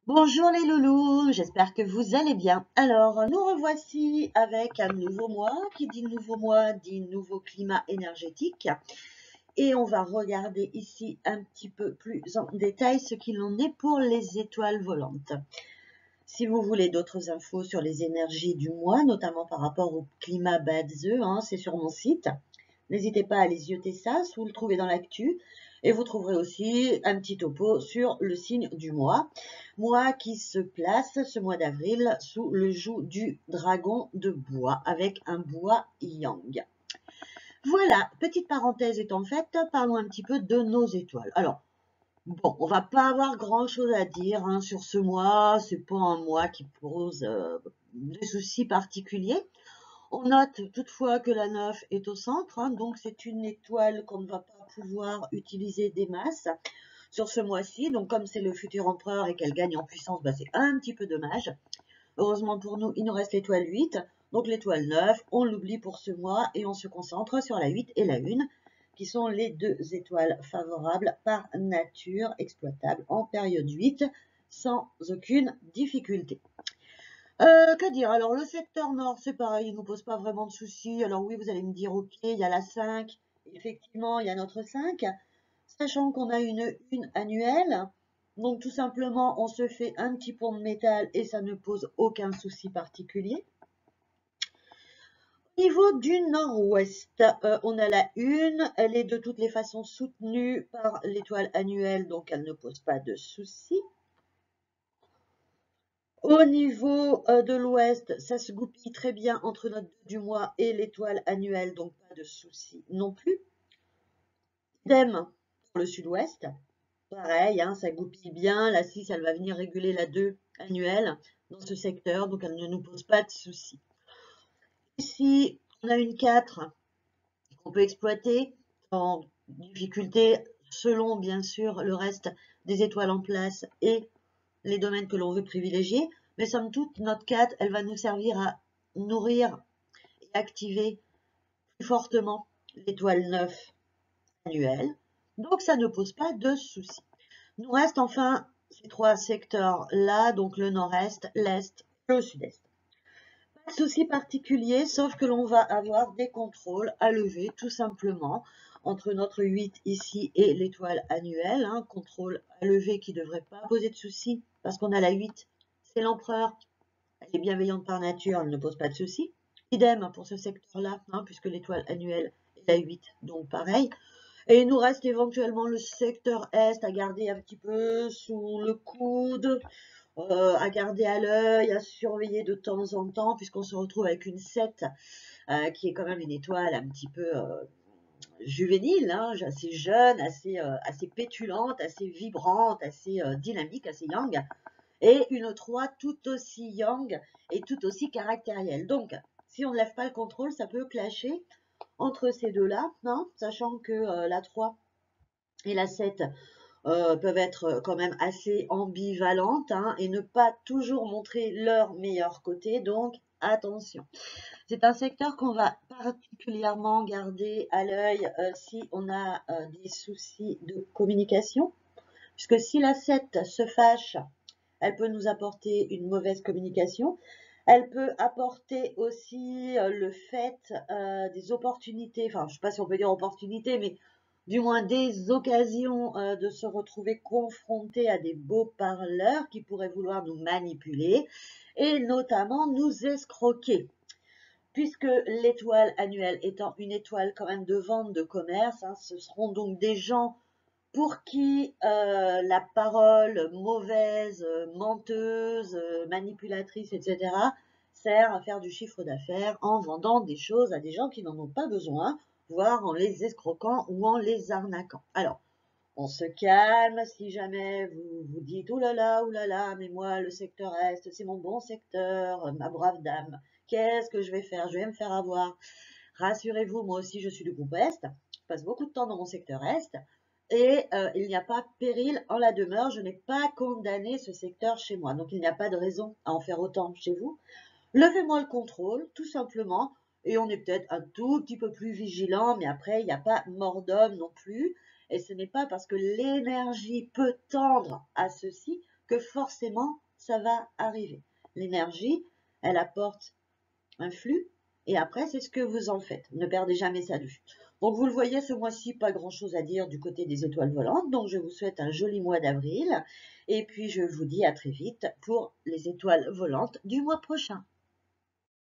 Bonjour les loulous, j'espère que vous allez bien. Alors, nous revoici avec un nouveau mois. Qui dit nouveau mois dit nouveau climat énergétique. Et on va regarder ici un petit peu plus en détail ce qu'il en est pour les étoiles volantes. Si vous voulez d'autres infos sur les énergies du mois, notamment par rapport au climat Badzeux, c'est sur mon site. N'hésitez pas à aller jeter ça, vous le trouvez dans l'actu. Et vous trouverez aussi un petit topo sur le signe du mois. Mois qui se place ce mois d'avril sous le joug du dragon de bois avec un bois yang. Voilà, petite parenthèse étant faite, parlons un petit peu de nos étoiles. Alors, bon, on va pas avoir grand chose à dire sur ce mois. C'est pas un mois qui pose des soucis particuliers. On note toutefois que la 9 est au centre, donc c'est une étoile qu'on ne va pas pouvoir utiliser des masses sur ce mois-ci. Donc comme c'est le futur empereur et qu'elle gagne en puissance, c'est un petit peu dommage. Heureusement pour nous, il nous reste l'étoile 8. Donc l'étoile 9, on l'oublie pour ce mois et on se concentre sur la 8 et la 1, qui sont les deux étoiles favorables par nature, exploitables en période 8, sans aucune difficulté. Que dire? Alors, le secteur nord, c'est pareil, il ne nous pose pas vraiment de soucis. Alors oui, vous allez me dire, ok, il y a la 5, effectivement, il y a notre 5, sachant qu'on a une annuelle. Donc, tout simplement, on se fait un petit pont de métal et ça ne pose aucun souci particulier. Au niveau du nord-ouest, on a la 1, elle est de toutes les façons soutenue par l'étoile annuelle, donc elle ne pose pas de soucis. Au niveau de l'ouest, ça se goupille très bien entre notre 2 du mois et l'étoile annuelle, donc pas de souci non plus. Idem pour le sud-ouest, pareil, ça goupille bien. La 6, elle va venir réguler la 2 annuelle dans ce secteur, donc elle ne nous pose pas de souci. Ici, on a une 4 qu'on peut exploiter en difficulté selon bien sûr le reste des étoiles en place et les domaines que l'on veut privilégier. Mais somme toute, notre 4, elle va nous servir à nourrir et activer plus fortement l'étoile 9 annuelle. Donc, ça ne pose pas de souci. Nous reste enfin ces trois secteurs-là, donc le nord-est, l'est et le sud-est. Pas de souci particulier, sauf que l'on va avoir des contrôles à lever tout simplement entre notre 8 ici et l'étoile annuelle. Contrôle à lever qui ne devrait pas poser de souci parce qu'on a la 8, c'est l'empereur. Elle est bienveillante par nature, elle ne pose pas de soucis. Idem pour ce secteur-là, puisque l'étoile annuelle est la 8, donc pareil. Et il nous reste éventuellement le secteur Est à garder un petit peu sous le coude, à garder à l'œil, à surveiller de temps en temps, puisqu'on se retrouve avec une 7, qui est quand même une étoile un petit peu juvénile, assez jeune, assez pétulante, assez vibrante, assez dynamique, assez yang, et une 3 tout aussi yang et tout aussi caractérielle. Donc, si on ne lève pas le contrôle, ça peut clasher entre ces deux-là, sachant que la 3 et la 7 peuvent être quand même assez ambivalentes et ne pas toujours montrer leur meilleur côté, donc attention. C'est un secteur qu'on va particulièrement garder à l'œil si on a des soucis de communication, puisque si la 7 se fâche, elle peut nous apporter une mauvaise communication. Elle peut apporter aussi le fait des opportunités, enfin je ne sais pas si on peut dire opportunités, mais du moins des occasions de se retrouver confrontés à des beaux parleurs qui pourraient vouloir nous manipuler et notamment nous escroquer. Puisque l'étoile annuelle étant une étoile quand même de vente de commerce, ce seront donc des gens pour qui la parole mauvaise, menteuse, manipulatrice, etc., sert à faire du chiffre d'affaires en vendant des choses à des gens qui n'en ont pas besoin, voire en les escroquant ou en les arnaquant. Alors, on se calme si jamais vous vous dites « Ouh là là, mais moi, le secteur Est, c'est mon bon secteur, ma brave dame. Qu'est-ce que je vais faire? Je vais me faire avoir. » Rassurez-vous, moi aussi, je suis du groupe Est. Je passe beaucoup de temps dans mon secteur Est. Et il n'y a pas péril en la demeure, je n'ai pas condamné ce secteur chez moi, donc il n'y a pas de raison à en faire autant chez vous. Levez-moi le contrôle, tout simplement, et on est peut-être un tout petit peu plus vigilant, mais après, il n'y a pas mort d'homme non plus, et ce n'est pas parce que l'énergie peut tendre à ceci que forcément ça va arriver. L'énergie, elle apporte un flux et après c'est ce que vous en faites. Ne perdez jamais ça de vue. Donc vous le voyez, ce mois-ci, pas grand-chose à dire du côté des étoiles volantes. Donc je vous souhaite un joli mois d'avril et puis je vous dis à très vite pour les étoiles volantes du mois prochain.